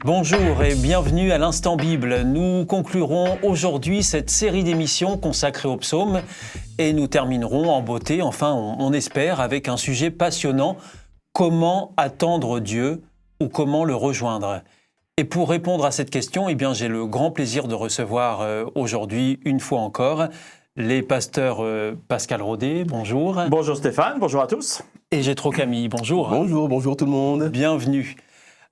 Bonjour et bienvenue à l'Instant Bible. Nous conclurons aujourd'hui cette série d'émissions consacrée aux psaumes et nous terminerons en beauté, enfin on espère, avec un sujet passionnant, comment attendre Dieu ou comment le rejoindre. Et pour répondre à cette question, j'ai le grand plaisir de recevoir aujourd'hui, une fois encore, les pasteurs Pascal Rodet, bonjour. Bonjour Stéphane, bonjour à tous. Et Jétro Camille, bonjour. Bonjour tout le monde. Bienvenue.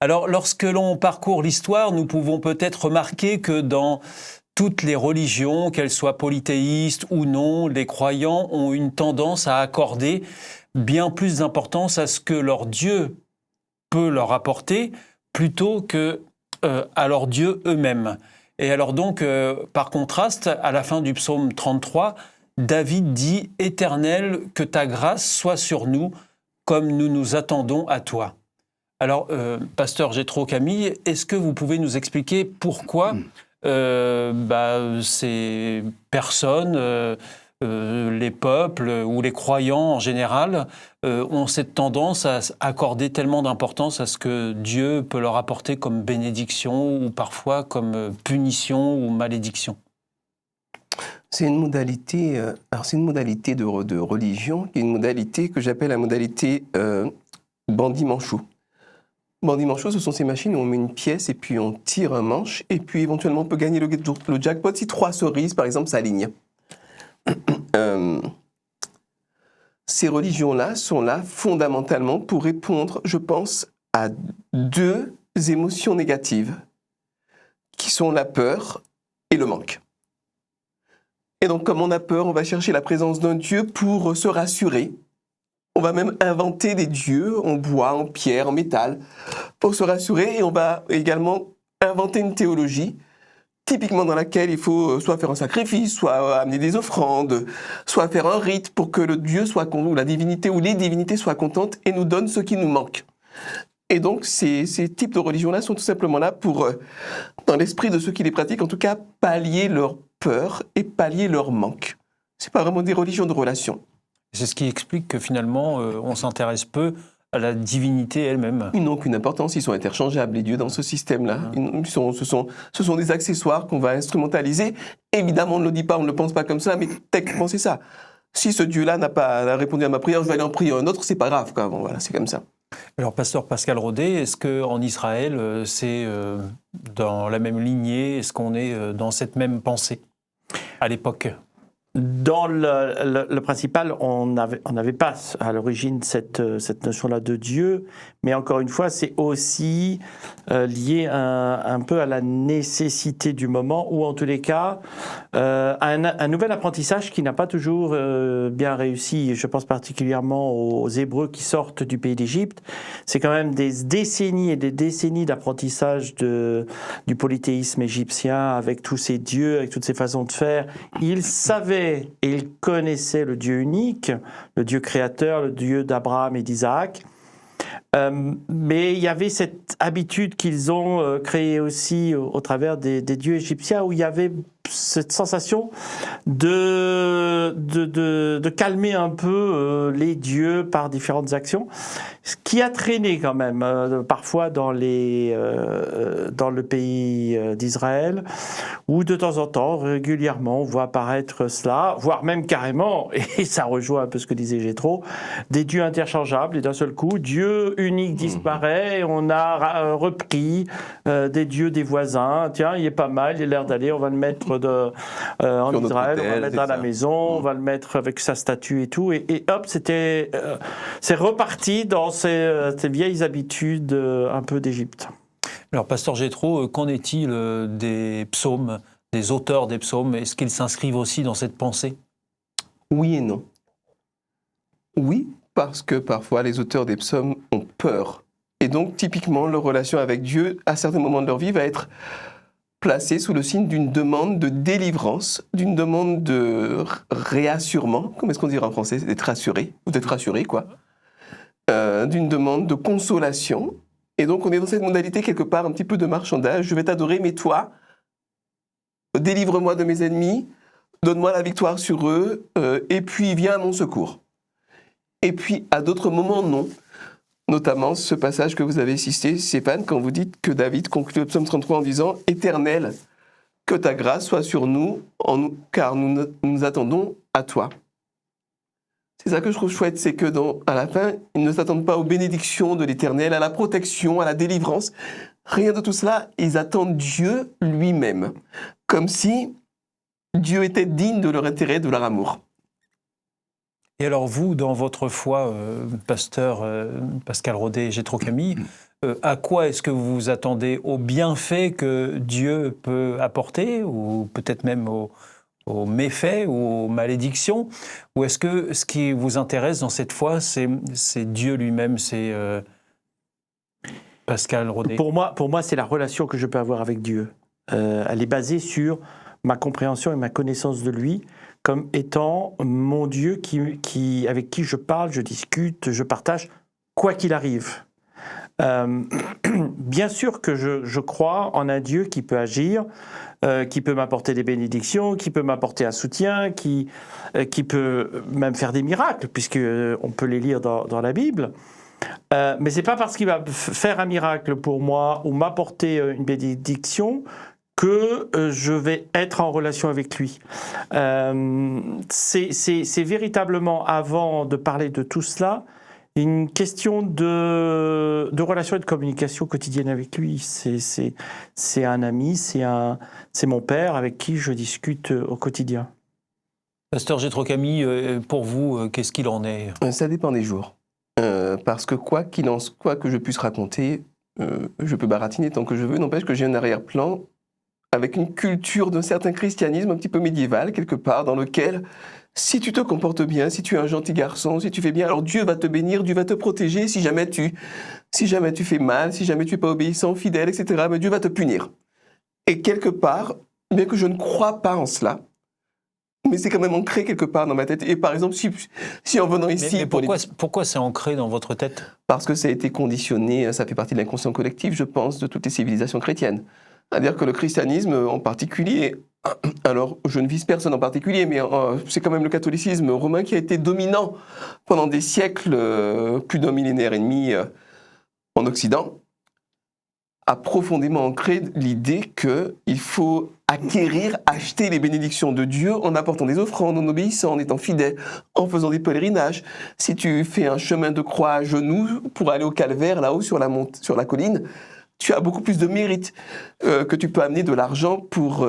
Alors, lorsque l'on parcourt l'histoire, nous pouvons peut-être remarquer que dans toutes les religions, qu'elles soient polythéistes ou non, les croyants ont une tendance à accorder bien plus d'importance à ce que leur Dieu peut leur apporter plutôt que à leurs dieux eux-mêmes. Et alors donc, par contraste, à la fin du psaume 33, David dit « Éternel, que ta grâce soit sur nous, comme nous nous attendons à toi ». Alors, pasteur Jétro Camille, est-ce que vous pouvez nous expliquer pourquoi ces personnes, les peuples ou les croyants en général, ont cette tendance à accorder tellement d'importance à ce que Dieu peut leur apporter comme bénédiction ou parfois comme punition ou malédiction? C'est une modalité, de religion, qui est une modalité que j'appelle la modalité bandit-manchot. Bandit-manchot, ce sont ces machines où on met une pièce et puis on tire un manche et puis éventuellement on peut gagner le jackpot si 3 cerises, par exemple, s'alignent. Ces religions-là sont là fondamentalement pour répondre, je pense, à 2 émotions négatives qui sont la peur et le manque. Et donc, comme on a peur, on va chercher la présence d'un Dieu pour se rassurer. On va même inventer des dieux en bois, en pierre, en métal, pour se rassurer. Et on va également inventer une théologie, typiquement dans laquelle il faut soit faire un sacrifice, soit amener des offrandes, soit faire un rite pour que le Dieu soit content, ou la divinité ou les divinités soient contentes et nous donnent ce qui nous manque. Et donc, ces types de religions-là sont tout simplement là pour, dans l'esprit de ceux qui les pratiquent, en tout cas, pallier leur peur et pallier leur manque. C'est pas vraiment des religions de relation. C'est ce qui explique que finalement, on s'intéresse peu à la divinité elle-même. Ils n'ont aucune importance, ils sont interchangeables, les dieux, dans ce système-là. Ce sont des accessoires qu'on va instrumentaliser. Évidemment, on ne le dit pas, on ne le pense pas comme ça, mais techniquement, c'est ça. Si ce Dieu-là n'a pas répondu à ma prière, je vais aller en prier un autre, c'est pas grave, quoi. Bon, voilà, c'est comme ça. Alors, pasteur Pascal Rodet, est-ce qu'en Israël, c'est dans la même lignée? Est-ce qu'on est dans cette même pensée à l'époque? Dans le principal, on n'avait pas à l'origine cette notion-là de Dieu, mais encore une fois, c'est aussi lié un peu à la nécessité du moment, ou en tous les cas, un nouvel apprentissage qui n'a pas toujours bien réussi. Je pense particulièrement aux Hébreux qui sortent du pays d'Égypte. C'est quand même des décennies et des décennies d'apprentissage du polythéisme égyptien, avec tous ces dieux, avec toutes ces façons de faire. Ils savaient et ils connaissaient le Dieu unique, le Dieu créateur, le Dieu d'Abraham et d'Isaac. Mais il y avait cette habitude qu'ils ont créée aussi au travers des dieux égyptiens, où il y avait cette sensation de calmer un peu les dieux par différentes actions, ce qui a traîné quand même parfois dans le pays d'Israël, où de temps en temps, régulièrement, on voit apparaître cela, voire même carrément, et ça rejoint un peu ce que disait Jétro, des dieux interchangeables, et d'un seul coup, Dieu unique disparaît, et on a repris des dieux des voisins. Tiens, il est pas mal, il a l'air d'aller, on va le mettre en Israël, on va le mettre à la maison, on va le mettre avec sa statue et tout, et hop, c'est reparti dans ces vieilles habitudes un peu d'Égypte. Alors, pasteur Jétro, qu'en est-il des psaumes, des auteurs des psaumes? Est-ce qu'ils s'inscrivent aussi dans cette pensée? Oui et non. Oui, parce que parfois les auteurs des psaumes ont peur. Et donc, typiquement, leur relation avec Dieu, à certains moments de leur vie, va être placée sous le signe d'une demande de délivrance, d'une demande de réassurement, comment est-ce qu'on dirait en français, d'être rassuré, ou d'être rassuré, quoi, d'une demande de consolation. Et donc, on est dans cette modalité, quelque part, un petit peu de marchandage. Je vais t'adorer, mais toi, délivre-moi de mes ennemis, donne-moi la victoire sur eux, et puis viens à mon secours. Et puis, à d'autres moments, non. notamment ce passage que vous avez cité, Stéphane, quand vous dites que David conclut le psaume 33 en disant « Éternel, que ta grâce soit sur nous, car nous attendons à toi ». C'est ça que je trouve chouette, c'est que à la fin, ils ne s'attendent pas aux bénédictions de l'Éternel, à la protection, à la délivrance. Rien de tout cela, ils attendent Dieu lui-même, comme si Dieu était digne de leur intérêt, de leur amour. Et alors vous, dans votre foi, pasteur Pascal Rodet et Jétro Camille, à quoi est-ce que vous vous attendez? Aux bienfaits que Dieu peut apporter, ou peut-être même aux méfaits ou aux malédictions? Ou est-ce que ce qui vous intéresse dans cette foi, c'est Dieu lui-même, c'est Pascal Rodet? Pour moi, c'est la relation que je peux avoir avec Dieu. Elle est basée sur ma compréhension et ma connaissance de lui comme étant mon Dieu avec qui je parle, je discute, je partage, quoi qu'il arrive. Bien sûr que je crois en un Dieu qui peut agir, qui peut m'apporter des bénédictions, qui peut m'apporter un soutien, qui peut même faire des miracles, puisqu'on peut les lire dans la Bible. Mais c'est pas parce qu'il va faire un miracle pour moi ou m'apporter une bénédiction que je vais être en relation avec lui. C'est véritablement, avant de parler de tout cela, une question de relation et de communication quotidienne avec lui. C'est un ami, c'est mon père avec qui je discute au quotidien. Pasteur Jétro Camille, pour vous, qu'est-ce qu'il en est? Ça dépend des jours. Parce que quoi que je puisse raconter, je peux baratiner tant que je veux, n'empêche que j'ai un arrière-plan avec une culture d'un certain christianisme un petit peu médiéval, quelque part, dans lequel, si tu te comportes bien, si tu es un gentil garçon, si tu fais bien, alors Dieu va te bénir, Dieu va te protéger. Si jamais tu fais mal, si jamais tu n'es pas obéissant, fidèle, etc., mais Dieu va te punir. Et quelque part, bien que je ne crois pas en cela, mais c'est quand même ancré quelque part dans ma tête. Et par exemple, si en venant ici... Mais pourquoi c'est ancré dans votre tête? Parce que ça a été conditionné, ça fait partie de l'inconscient collectif, je pense, de toutes les civilisations chrétiennes. C'est-à-dire que le christianisme en particulier, alors je ne vise personne en particulier, mais c'est quand même le catholicisme romain qui a été dominant pendant des siècles, plus d'un millénaire et demi en Occident, a profondément ancré l'idée qu'il faut acquérir, acheter les bénédictions de Dieu en apportant des offrandes, en obéissant, en étant fidèle, en faisant des pèlerinages. Si tu fais un chemin de croix à genoux pour aller au calvaire, là-haut sur la colline, tu as beaucoup plus de mérite que tu peux amener de l'argent pour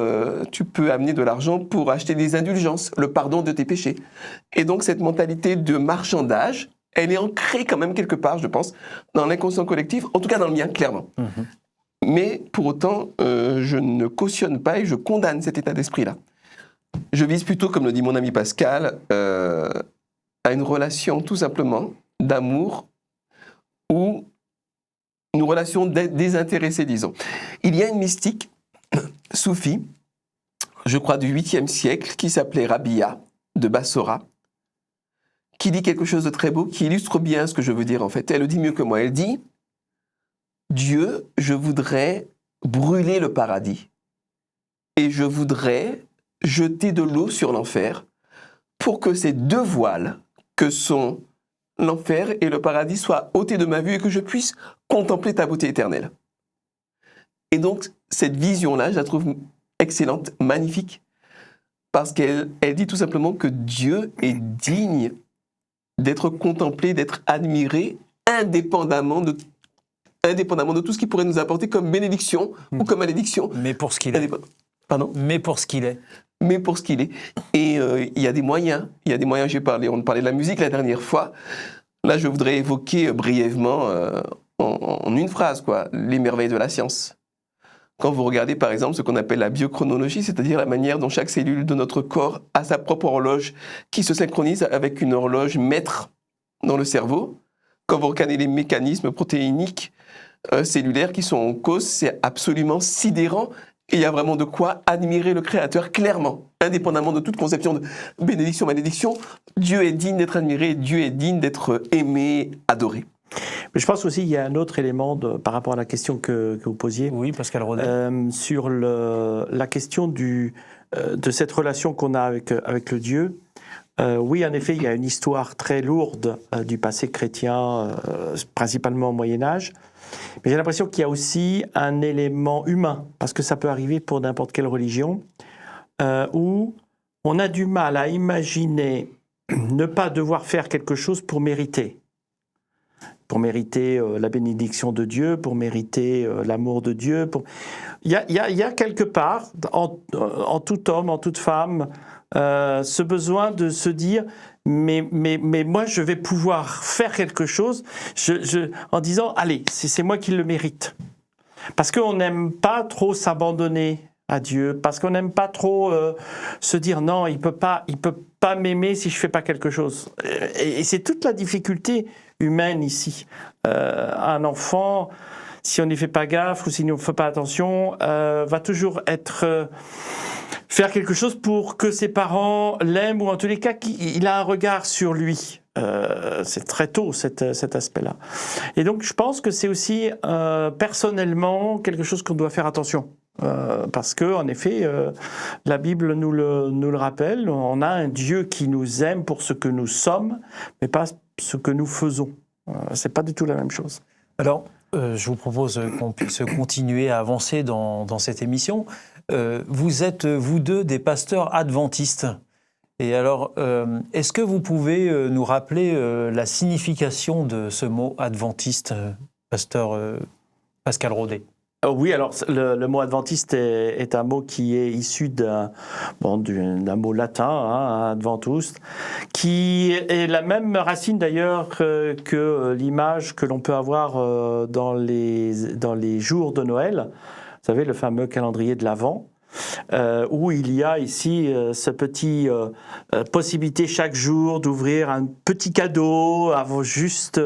acheter des indulgences, le pardon de tes péchés. Et donc cette mentalité de marchandage, elle est ancrée quand même quelque part, je pense, dans l'inconscient collectif, en tout cas dans le mien, clairement. Mmh. Mais pour autant, je ne cautionne pas et je condamne cet état d'esprit-là. Je vise plutôt, comme le dit mon ami Pascal, à une relation tout simplement d'amour ou une relation désintéressée, disons. Il y a une mystique soufie, je crois du 8e siècle, qui s'appelait Rabia de Bassora, qui dit quelque chose de très beau, qui illustre bien ce que je veux dire en fait. Elle le dit mieux que moi. Elle dit « Dieu, je voudrais brûler le paradis et je voudrais jeter de l'eau sur l'enfer pour que ces deux voiles que sont l'enfer et le paradis soient ôtés de ma vue et que je puisse contempler ta beauté éternelle. » Et donc, cette vision-là, je la trouve excellente, magnifique, parce qu'elle dit tout simplement que Dieu est digne d'être contemplé, d'être admiré, indépendamment de tout ce qu'il pourrait nous apporter comme bénédiction ou comme malédiction. Mais pour ce qu'il est. Pardon ? Mais pour ce qu'il est. Mais pour ce qu'il est. Et il y a des moyens. On parlait de la musique la dernière fois. Là, je voudrais évoquer brièvement, en une phrase, les merveilles de la science. Quand vous regardez, par exemple, ce qu'on appelle la biochronologie, c'est-à-dire la manière dont chaque cellule de notre corps a sa propre horloge qui se synchronise avec une horloge maître dans le cerveau. Quand vous regardez les mécanismes protéiniques cellulaires qui sont en cause, c'est absolument sidérant. Et il y a vraiment de quoi admirer le Créateur clairement, indépendamment de toute conception de bénédiction, malédiction. Dieu est digne d'être admiré, Dieu est digne d'être aimé, adoré. Mais je pense aussi qu'il y a un autre élément par rapport à la question que vous posiez. Oui, Pascal Rodet. Sur la question de cette relation qu'on a avec le Dieu. Oui, en effet, il y a une histoire très lourde du passé chrétien, principalement au Moyen-Âge. Mais j'ai l'impression qu'il y a aussi un élément humain, parce que ça peut arriver pour n'importe quelle religion, où on a du mal à imaginer ne pas devoir faire quelque chose pour mériter. Pour mériter la bénédiction de Dieu, pour mériter l'amour de Dieu. Il y a quelque part, en tout homme, en toute femme, ce besoin de se dire mais moi je vais pouvoir faire quelque chose en disant allez, c'est moi qui le mérite. Parce qu'on n'aime pas trop s'abandonner à Dieu, parce qu'on n'aime pas trop se dire non, il peut pas m'aimer si je fais pas quelque chose. Et c'est toute la difficulté humaine ici. Un enfant, si on n'y fait pas gaffe ou si on ne fait pas attention, va toujours faire quelque chose pour que ses parents l'aiment, ou en tous les cas qu'il a un regard sur lui. C'est très tôt cet aspect-là. Et donc je pense que c'est aussi personnellement quelque chose qu'on doit faire attention. Parce que en effet, la Bible nous le rappelle, on a un Dieu qui nous aime pour ce que nous sommes, mais pas ce que nous faisons. C'est pas du tout la même chose. Alors, je vous propose qu'on puisse continuer à avancer dans cette émission. Vous êtes, vous deux, des pasteurs adventistes. Et alors, est-ce que vous pouvez nous rappeler la signification de ce mot adventiste, pasteur Pascal Rodet? Oui, alors le mot adventiste est un mot qui est issu d'un mot latin, hein, adventus, qui est la même racine d'ailleurs que l'image que l'on peut avoir dans les jours de Noël. Vous savez, le fameux calendrier de l'Avent. Où il y a ici ce petit possibilité chaque jour d'ouvrir un petit cadeau avant juste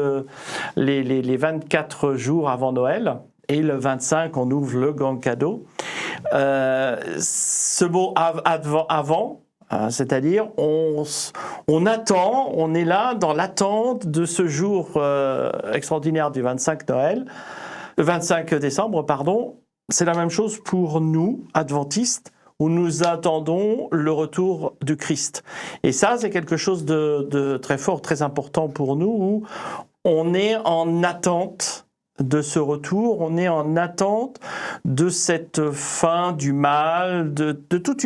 les 24 jours avant Noël. Et le 25, on ouvre le grand cadeau. Ce mot avant, c'est-à-dire on attend, on est là dans l'attente de ce jour extraordinaire du 25 décembre, pardon. C'est la même chose pour nous, adventistes, où nous attendons le retour du Christ. Et ça, c'est quelque chose de très fort, très important pour nous, où on est en attente de ce retour, on est en attente de cette fin du mal, de toute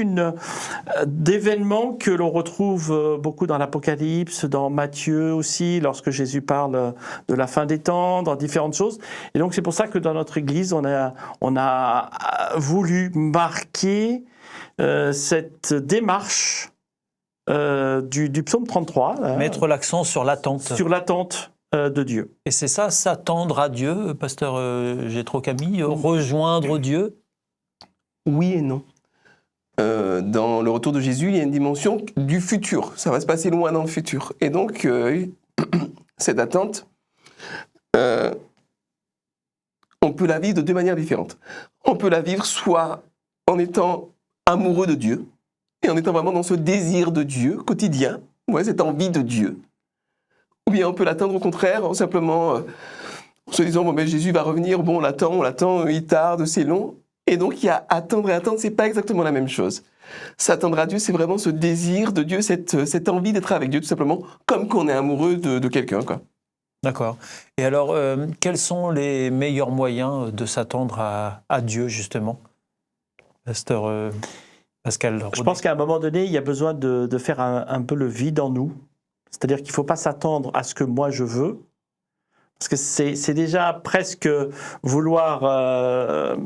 d'événements que l'on retrouve beaucoup dans l'Apocalypse, dans Matthieu aussi, lorsque Jésus parle de la fin des temps, dans différentes choses. Et donc c'est pour ça que dans notre Église, on a voulu marquer cette démarche du psaume 33. Mettre l'accent sur l'attente. Sur l'attente de Dieu. Et c'est ça, s'attendre à Dieu, pasteur Jétro Camille, rejoindre Dieu? Oui et non. Dans le retour de Jésus, il y a une dimension du futur. Ça va se passer loin dans le futur. Et donc, cette attente, on peut la vivre de deux manières différentes. On peut la vivre soit en étant amoureux de Dieu, et en étant vraiment dans ce désir de Dieu quotidien, cette envie de Dieu. Ou bien on peut l'attendre au contraire, simplement en se disant Jésus va revenir, on l'attend, il tarde, c'est long. Et donc il y a attendre et attendre, c'est pas exactement la même chose. S'attendre à Dieu, c'est vraiment ce désir de Dieu, cette envie d'être avec Dieu, tout simplement, comme qu'on est amoureux de quelqu'un, quoi. D'accord. Et alors, quels sont les meilleurs moyens de s'attendre à Dieu, justement, pasteur Pascal Rodet? Je pense qu'à un moment donné, il y a besoin de faire un peu le vide en nous. C'est-à-dire qu'il ne faut pas s'attendre à ce que moi je veux, parce que c'est déjà presque vouloir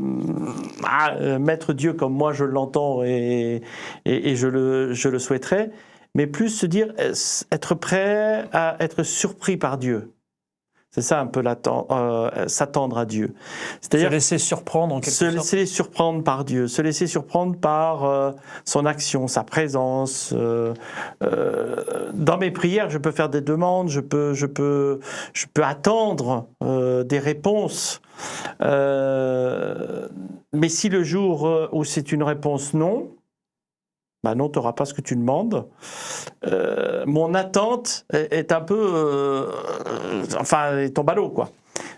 mettre Dieu comme moi je l'entends et je le souhaiterais, mais plus se dire être prêt à être surpris par Dieu. C'est ça un peu s'attendre à Dieu. C'est-à-dire se laisser surprendre en quelque sorte. Se laisser surprendre par Dieu, se laisser surprendre par son action, sa présence. Dans mes prières, je peux faire des demandes, je peux attendre des réponses. Mais si le jour où c'est une réponse non, non, tu n'auras pas ce que tu demandes. Mon attente est un peu... tombe à l'eau, quoi.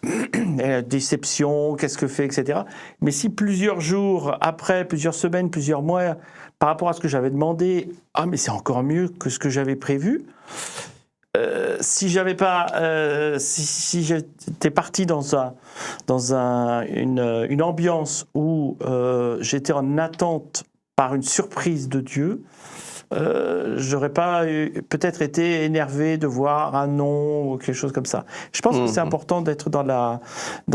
et la déception, qu'est-ce que fait, etc. Mais si plusieurs jours après, plusieurs semaines, plusieurs mois, par rapport à ce que j'avais demandé, mais c'est encore mieux que ce que j'avais prévu. Si j'avais pas, si j'étais parti dans une ambiance où j'étais en attente par une surprise de Dieu, j'aurais pas peut-être été énervé de voir un non ou quelque chose comme ça. Je pense que c'est important d'être dans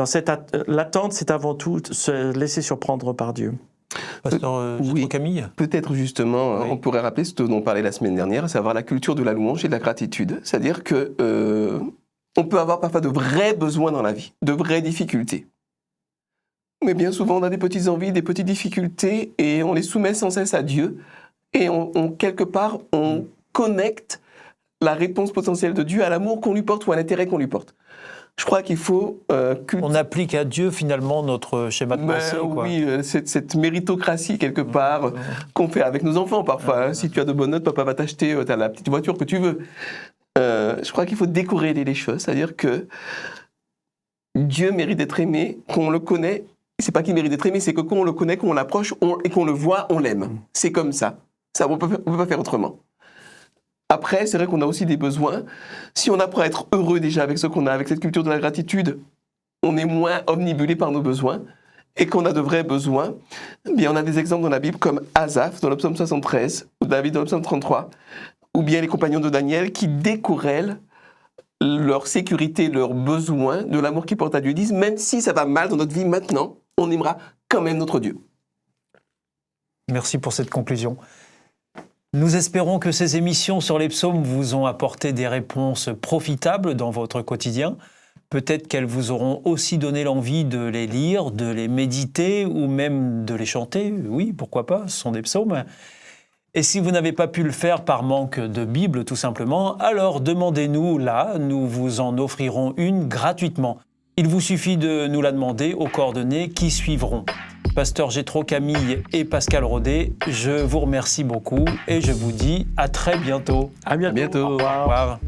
cette l'attente, c'est avant tout se laisser surprendre par Dieu. Pasteur oui, Camille. Peut-être justement, on pourrait rappeler ce dont on parlait la semaine dernière, à savoir la culture de la louange et de la gratitude. C'est-à-dire que on peut avoir parfois de vrais besoins dans la vie, de vraies difficultés. Mais bien souvent, on a des petites envies, des petites difficultés, et on les soumet sans cesse à Dieu. Et quelque part, on connecte la réponse potentielle de Dieu à l'amour qu'on lui porte ou à l'intérêt qu'on lui porte. Je crois qu'il faut... On applique à Dieu, finalement, notre schéma de pensée. Oui, cette méritocratie, quelque part, qu'on fait avec nos enfants, parfois. Si tu as de bonnes notes, papa va t'acheter la petite voiture que tu veux. Je crois qu'il faut décorréler les choses. C'est-à-dire que Dieu mérite d'être aimé, qu'on le connaît. C'est pas qu'il mérite d'être aimé, c'est que quand on le connaît, qu'on l'approche et qu'on le voit, on l'aime. C'est comme ça. On peut pas faire autrement. Après, c'est vrai qu'on a aussi des besoins. Si on apprend à être heureux déjà avec ce qu'on a, avec cette culture de la gratitude, on est moins omnibulé par nos besoins et qu'on a de vrais besoins. Bien, on a des exemples dans la Bible comme Asaph dans le psaume 73 ou David dans le psaume 33 ou bien les compagnons de Daniel qui décorrèlent leur sécurité, leurs besoins de l'amour qu'ils portent à Dieu. Ils disent, même si ça va mal dans notre vie maintenant, on aimera quand même notre Dieu. Merci pour cette conclusion. Nous espérons que ces émissions sur les psaumes vous ont apporté des réponses profitables dans votre quotidien. Peut-être qu'elles vous auront aussi donné l'envie de les lire, de les méditer ou même de les chanter. Oui, pourquoi pas, ce sont des psaumes. Et si vous n'avez pas pu le faire par manque de Bible, tout simplement, alors demandez-nous là, nous vous en offrirons une gratuitement. Il vous suffit de nous la demander aux coordonnées qui suivront. Pasteur Jétro Camille et Pascal Rodet, je vous remercie beaucoup et je vous dis à très bientôt. À bientôt. Au revoir.